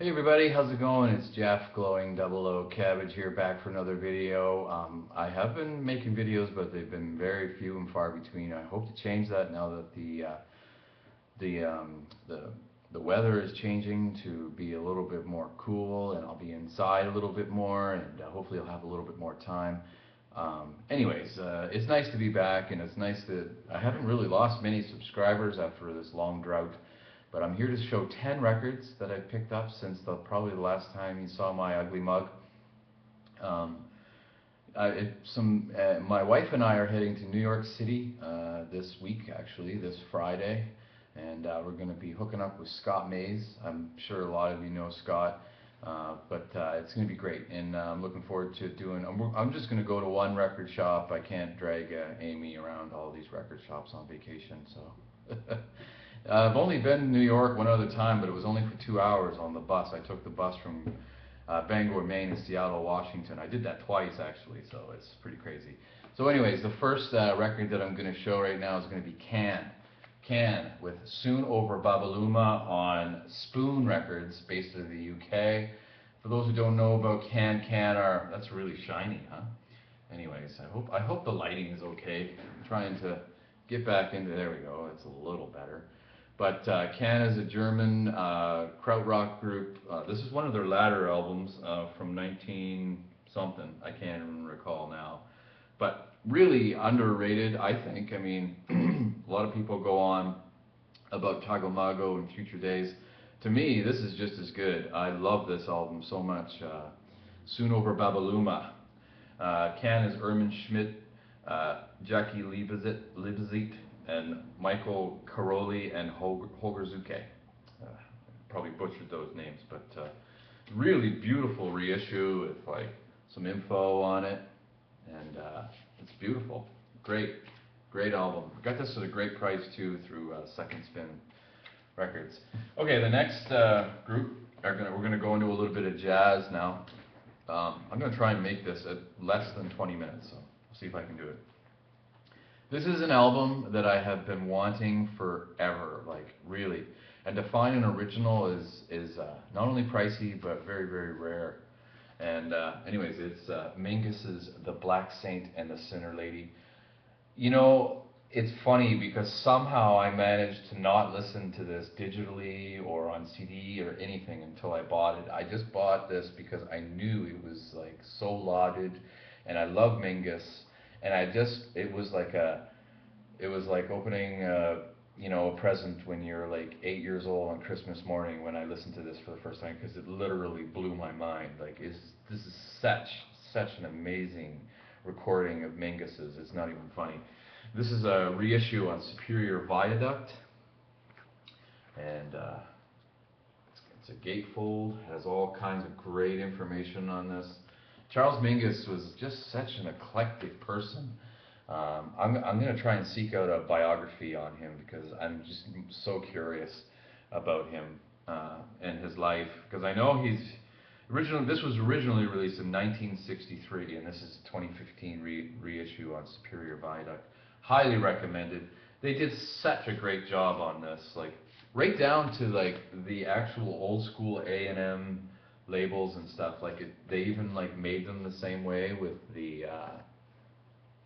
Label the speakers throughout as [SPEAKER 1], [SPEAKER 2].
[SPEAKER 1] Hey everybody, how's it going? It's Jeff, Glowing Double O Cabbage here, back for another video. I have been making videos, but they've been very few and far between. I hope to change that now that the um, the the weather is changing to be a little bit more cool, and I'll be inside a little bit more, and hopefully I'll have a little bit more time. It's nice to be back, and it's nice that I haven't really lost many subscribers after this long drought. But I'm here to show 10 records that I've picked up since probably the last time you saw my ugly mug. Um, my wife and I are heading to New York City this week, actually, this Friday, and we're going to be hooking up with Scott Mays. I'm sure a lot of you know Scott, but it's going to be great, and I'm looking forward to doing. I'm just going to go to one record shop. I can't drag Amy around all these record shops on vacation, so. I've only been to New York one other time, but it was only for 2 hours on the bus. I took the bus from Bangor, Maine to Seattle, Washington. I did that twice, actually, so it's pretty crazy. So anyways, the first record that I'm going to show right now is going to be Can with Soon Over Babaluma on Spoon Records, based out of the UK. For those who don't know about that's really shiny, huh? Anyways, I hope the lighting is okay. I'm trying to get back into, there we go, it's a little better. But Can is a German krautrock group. This is one of their latter albums from 19-something. I can't even recall now. But really underrated, I think. I mean, a lot of people go on about Tagomago and Future Days. To me, this is just as good. I love this album so much. Soon Over Babaluma. Can is Ermin Schmidt, Jackie Libzit, and Michael Caroli and Holger Zuke. Probably butchered those names, but really beautiful reissue with like some info on it, and it's beautiful. Great album. Got this at a great price too through Second Spin Records. Okay, the next group we're gonna go into a little bit of jazz now. I'm gonna try and make this at less than 20 minutes, so we'll see if I can do it. This is an album that I have been wanting forever, like really. And to find an original is not only pricey, but very, very rare. And anyways, it's Mingus's The Black Saint and the Sinner Lady. You know, it's funny because somehow I managed to not listen to this digitally or on CD or anything until I bought it. I just bought this because I knew it was like so lauded, and I love Mingus. And it was like opening you know, a present when you're like 8 years old on Christmas morning when I listened to this for the first time, because it literally blew my mind. Like, this is such an amazing recording of Mingus's. It's not even funny. This is a reissue on Superior Viaduct, and it's a gatefold. It has all kinds of great information on this. Charles Mingus was just such an eclectic person. I'm going to try and seek out a biography on him because I'm just so curious about him and his life. Because I know this was originally released in 1963, and this is a 2015 reissue on Superior Viaduct. Highly recommended. They did such a great job on this, like right down to like the actual old school A&M labels and stuff. Like they even like made them the same way with the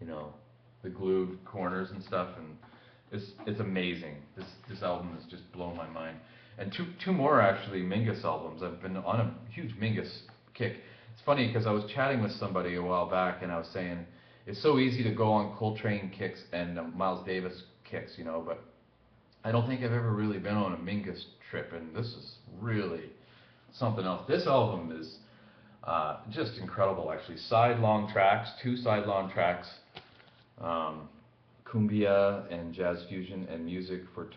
[SPEAKER 1] you know, the glued corners and stuff, and it's amazing. This album has just blown my mind. And two more actually Mingus albums. I've been on a huge Mingus kick. It's funny because I was chatting with somebody a while back, and I was saying it's so easy to go on Coltrane kicks and Miles Davis kicks, you know, but I don't think I've ever really been on a Mingus trip, and this is really something else. This album is just incredible, actually. Two side-long tracks, cumbia and jazz fusion and music for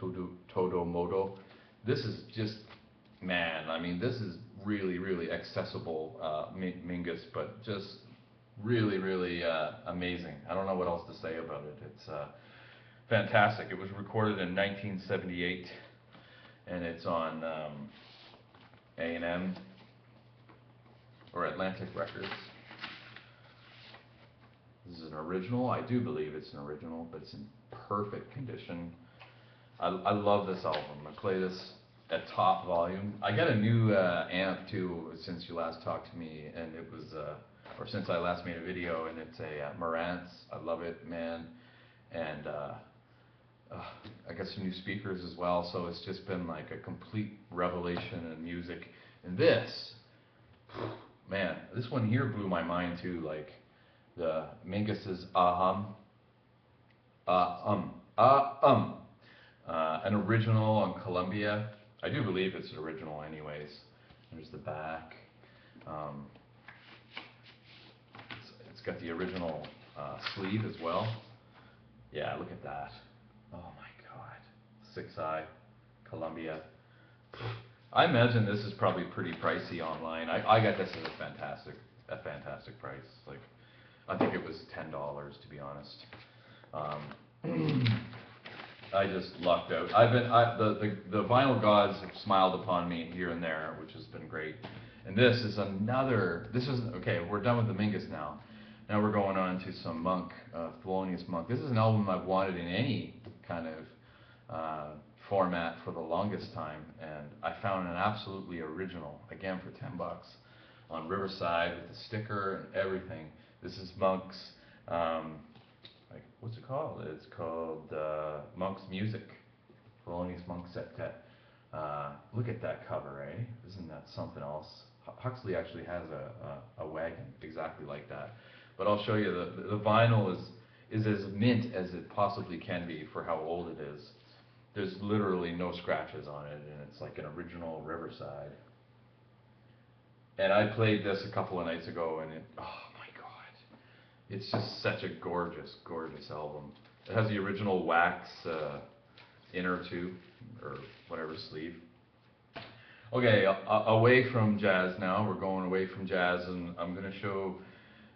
[SPEAKER 1] todo modo. This is just, man, I mean, this is really, really accessible Mingus, but just really, really amazing. I don't know what else to say about it. It's fantastic. It was recorded in 1978, and it's on A&M or Atlantic Records. This is an original. I do believe it's an original, but it's in perfect condition. I love this album. I play this at top volume. I got a new amp too since you last talked to me, and it was, or since I last made a video, and it's a Marantz. I love it, man. And I got some new speakers as well, so it's just been like a complete revelation in music. And this, man, this one here blew my mind too, like the Mingus's an original on Columbia. I do believe it's an original anyways. There's the back. It's got the original sleeve as well. Yeah, look at that. Oh my god. 6i, Columbia. I imagine this is probably pretty pricey online. I got this at a fantastic price. Like, I think it was $10 to be honest. I just lucked out. The vinyl gods have smiled upon me here and there, which has been great. And this is okay, we're done with the Mingus now. Now we're going on to some Monk, Thelonious Monk. This is an album I've wanted in any kind of format for the longest time, and I found an absolutely original, again for $10, on Riverside with the sticker and everything. This is Monk's, like, what's it called? It's called Monk's Music, Thelonious Monk Septet. Look at that cover, eh? Isn't that something else? Huxley actually has a wagon exactly like that. But I'll show you, the vinyl is as mint as it possibly can be for how old it is. There's literally no scratches on it, and it's like an original Riverside. And I played this a couple of nights ago, and oh my god, it's just such a gorgeous, gorgeous album. It has the original wax inner too, or whatever sleeve. Okay, away from jazz now. We're going away from jazz, and I'm going to show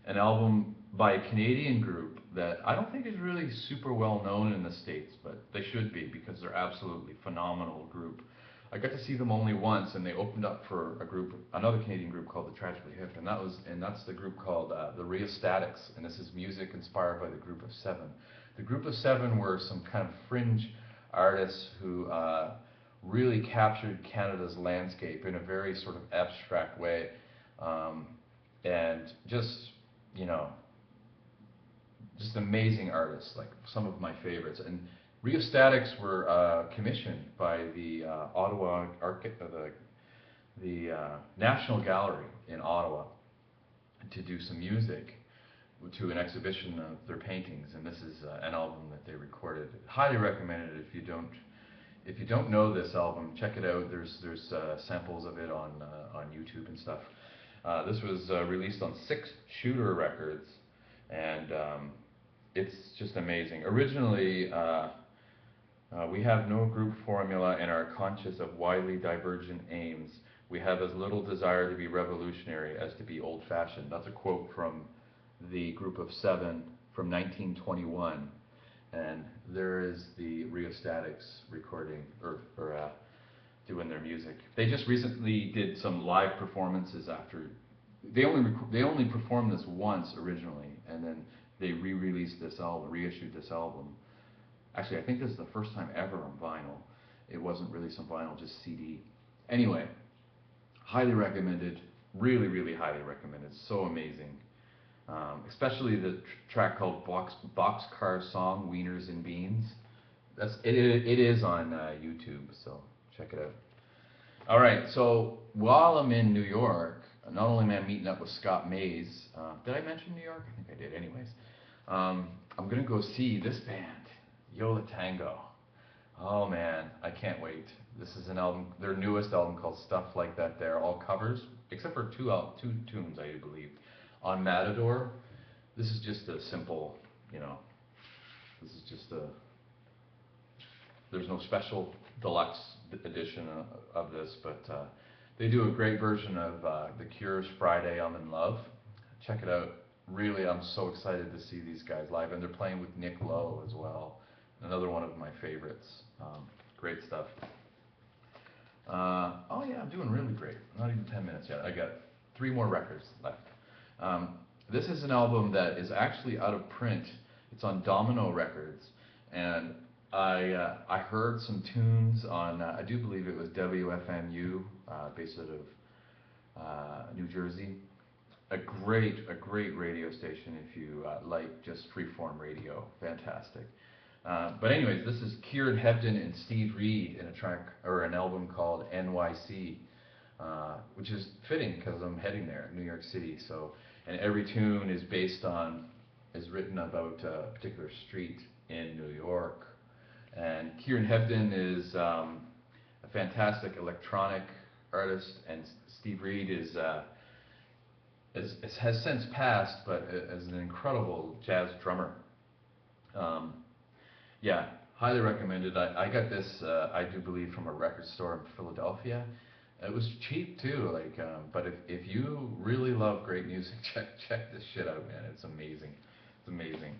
[SPEAKER 1] an album by a Canadian group that I don't think is really super well known in the States, but they should be because they're absolutely phenomenal group. I got to see them only once, and they opened up for another Canadian group called the Tragically Hip, and that's the group called the Rheostatics, and this is music inspired by the Group of Seven. The Group of Seven were some kind of fringe artists who really captured Canada's landscape in a very sort of abstract way, and just, you know, just amazing artists, like some of my favorites. And Rheostatics were commissioned by the National Gallery in Ottawa to do some music to an exhibition of their paintings, and this is an album that they recorded. Highly recommended it. If you don't know this album, check it out. There's samples of it on YouTube and stuff. This was released on 6 Shooter Records, and it's just amazing. Originally, we have no group formula and are conscious of widely divergent aims. We have as little desire to be revolutionary as to be old-fashioned. That's a quote from the Group of Seven from 1921. And there is the Rheostatics recording, or doing their music. They just recently did some live performances after. They only performed this once originally, and then they re-released this album, reissued this album. Actually, I think this is the first time ever on vinyl. It wasn't released on vinyl, just CD. Anyway, highly recommended. Really, really highly recommended. So amazing. Especially the track called Boxcar Song, Wieners and Beans. It is on YouTube, so check it out. Alright, so while I'm in New York, not only am I meeting up with Scott Mays, did I mention New York? I think I did anyways. I'm going to go see this band, Yola Tango. Oh man, I can't wait. This is an album, their newest album called Stuff Like That. They're all covers, except for two tunes, I do believe. On Matador, this is just a simple, you know, this is just there's no special deluxe edition of this, but they do a great version of The Cure's Friday I'm in Love. Check it out. Really, I'm so excited to see these guys live, and they're playing with Nick Lowe as well. Another one of my favorites. Great stuff. Oh yeah, I'm doing really great. Not even 10 minutes yet. I got 3 more records left. This is an album that is actually out of print. It's on Domino Records, and I heard some tunes on I do believe it was WFMU, based out of New Jersey. A great radio station if you like just freeform radio. Fantastic. But anyways, this is Kieran Hebden and Steve Reid in a track or an album called NYC, which is fitting because I'm heading there, New York City. So, and every tune is written about a particular street in New York. And Kieran Hebden is a fantastic electronic artist, and Steve Reid has since passed, but is an incredible jazz drummer. Um, yeah, highly recommended. I got this, I do believe, from a record store in Philadelphia. It was cheap too, like, but if you really love great music, check this shit out, man. It's amazing. It's amazing.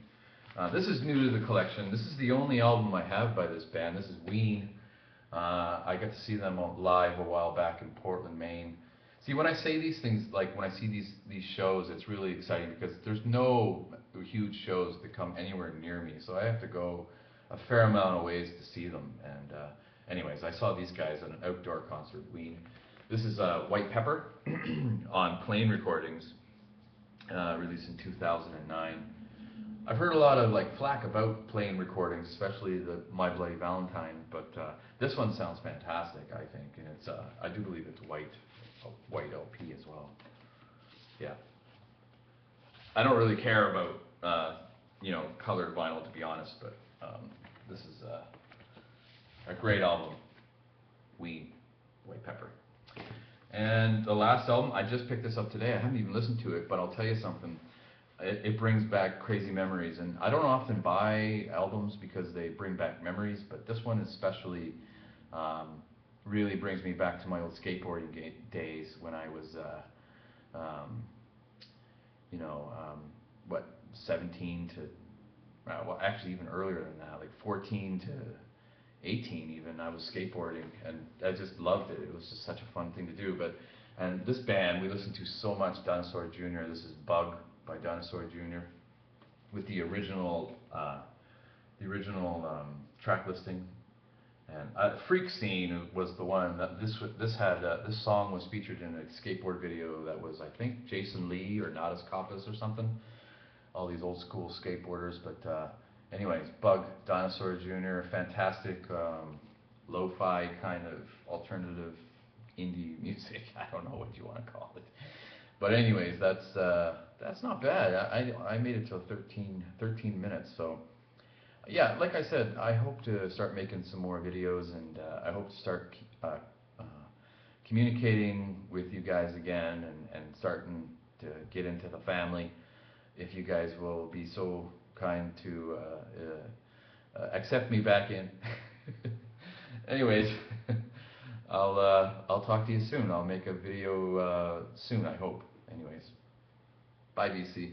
[SPEAKER 1] This is new to the collection. This is the only album I have by this band. This is Ween. I got to see them live a while back in Portland, Maine. See, when I say these things, like when I see these shows, it's really exciting because there's no huge shows that come anywhere near me, so I have to go a fair amount of ways to see them. And anyways, I saw these guys at an outdoor concert, Ween. This is White Pepper on Plain Recordings, released in 2009. I've heard a lot of like flack about Plain Recordings, especially the My Bloody Valentine, but this one sounds fantastic, I think, and it's I do believe it's a white LP as well. Yeah. I don't really care about colored vinyl, to be honest, but this is a great album, Ween, White Pepper. And the last album, I just picked this up today. I haven't even listened to it, but I'll tell you something. It brings back crazy memories, and I don't often buy albums because they bring back memories, but this one especially really brings me back to my old skateboarding days when I was, what, 17 to, well, actually even earlier than that, like 14 to 18 even. I was skateboarding, and I just loved it. It was just such a fun thing to do. And this band, we listened to so much Dinosaur Jr. This is Bug by Dinosaur Jr. with the original track listing. And Freak Scene was the one that this song was featured in a skateboard video that was, I think, Jason Lee or Nadas Kappas or something. All these old school skateboarders, but anyways, Bug, Dinosaur Jr., fantastic lo-fi kind of alternative indie music. I don't know what you want to call it. But anyways, that's not bad. I made it to 13 minutes, so yeah, like I said, I hope to start making some more videos, and I hope to start communicating with you guys again, and starting to get into the family. If you guys will be so kind to accept me back in. Anyways, I'll talk to you soon. I'll make a video soon, I hope. Anyways, bye, BC.